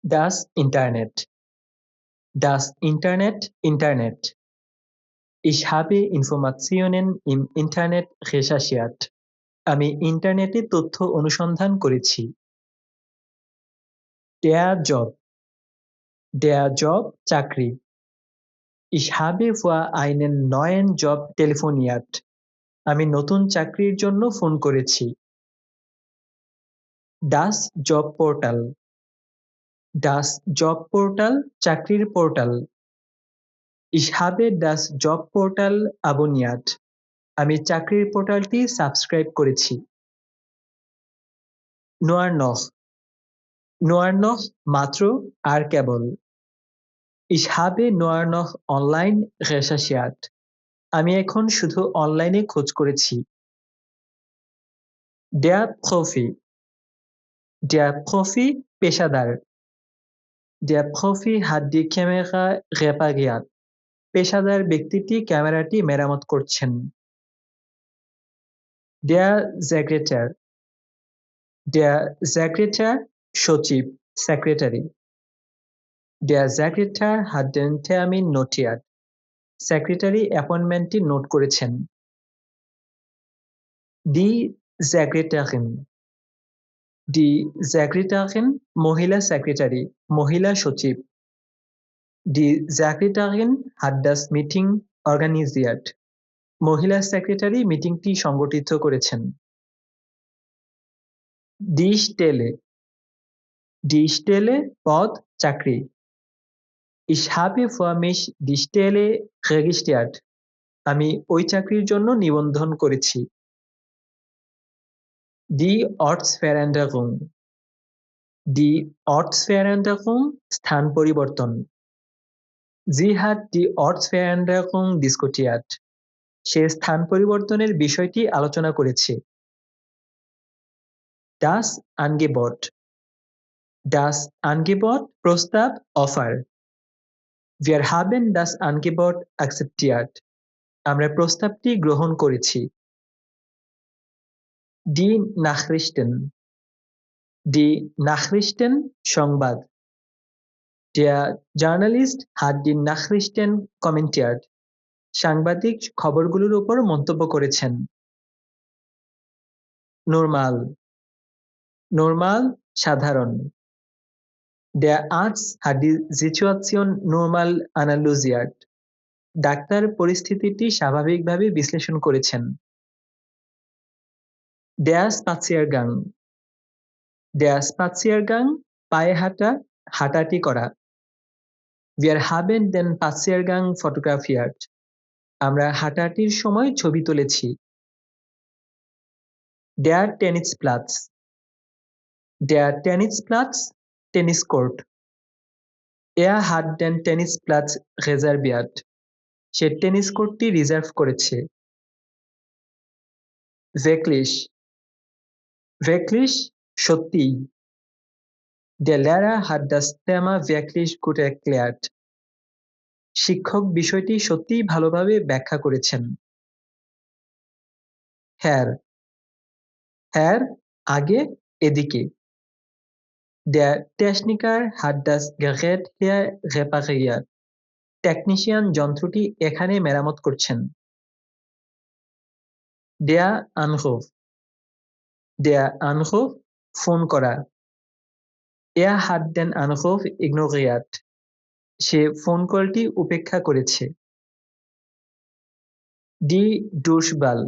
Das Internet. Das Internet. Ich habe Informationen im Internet recherchiert. আমি ইন্টারনেটে তথ্য অনুসন্ধান করেছি। Der Job. Der Job চাকরি। Ich habe für einen neuen Job telefoniert. আমি নতুন চাকরির জন্য ফোন করেছি। Das Job Portal. Das Job Portal চাকরির portal. Ich habe das Job Portal abonniert. আমি চাকরির পোর্টালটি সাবস্ক্রাইব করেছি। Nur noch. Nur noch মাত্র আর কেবল। Ich habe nur noch online recherchiert. আমি এখন শুধু অনলাইনে খোঁজ করেছি। Der Profi. Der Profi পেশাদার। Der Profi hat die Kamera repariert. পেশাদার ব্যক্তিটি ক্যামেরাটি মেরামত করছেন। Der Sekretär. Der Sekretär সচিব, secretary. Der Sekretär hat den Termin notiert. Secretary অ্যাপয়েন্টমেন্টটি নোট করেছেন। Die Sekretärin. Die Sekretärin মহিলা সেক্রেটারি, মহিলা সচিব। Die Sekretärin hat das Meeting organisiert. মহিলা সেক্রেটারি মিটিংটি সংগঠিত করেছেন। Die Stelle. Die Stelle পদ, চাকরি। Ich habe für mich die Stelle registriert. আমি ওই চাকরির জন্য নিবন্ধন করেছি। Die Ortsveränderung. Die Ortsveränderung স্থান পরিবর্তন। Sie hat die Ortsveränderung diskutiert. সে স্থান পরিবর্তনের বিষয়টি আলোচনা করেছে। Das Angebot. Das Angebot প্রস্তাব, offer. Wir haben das Angebot akzeptiert. আমরা প্রস্তাবটি গ্রহণ করেছি। Die Nachrichten. Die Nachrichten সংবাদ। Der Journalist hat die Nachrichten kommentiert. সাংবাদিক খবরগুলোর উপর মন্তব্য করেছেন। Normal. Normal সাধারণ। Der Arzt hat die Situation normal analysiert. Doctor পরিস্থিতিটি স্বাভাবিকভাবে বিশ্লেষণ করেছেন। Der Spaziergang. Der Spaziergang পায়ে হাঁটা, হাঁটাহাঁটি করা। Wir haben den Spaziergang fotografiert. আমরা হাঁটাহাঁটির সময় ছবি তুলেছি। Der Tennisplatz. Der Tennisplatz tennis court. Er hat den Tennisplatz reserviert. সে টেনিস কোর্টটি রিজার্ভ করেছে। Wirklich. Wirklich সত্যিই। Der Lehrer hat das Thema wirklich gut erklärt. শিক্ষক বিষয়টি সত্যিই ভালোভাবে ব্যাখ্যা করেছেন। Herr. Herr আগে, এদিকে। Der Techniker hat das Gerät hier repariert. Technician যন্ত্রটি এখানে মেরামত করছেন। Der Anruf. Der Anruf phone করা। Er hat den Anruf ignoriert. সে ফোন কলটি উপেক্ষা করেছে। Die Durchwahl.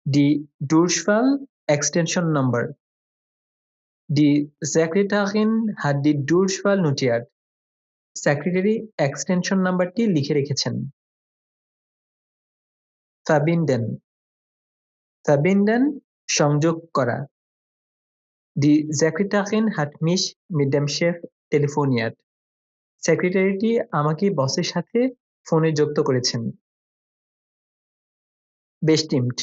Die Durchwahl extension number. Die Sekretärin hat die Durchwahl notiert. Secretary extension নাম্বারটি লিখে রেখেছেন। Verbinden. Verbinden সংযোগ করা। Die Sekretärin hat mich mit dem Chef telefoniert. সেক্রেটারিটি আমাকে বসের সাথে ফোনে যুক্ত করেছেন। Bestimmt.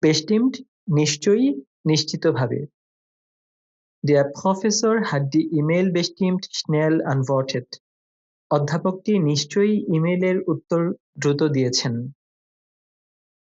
Bestimmt নিশ্চয়ই, নিশ্চিতভাবে। Der Professor hat die E-Mail bestimmt schnell antwortet. অধ্যাপকটি নিশ্চয়ই ইমেইলের উত্তর দ্রুত দিয়েছেন।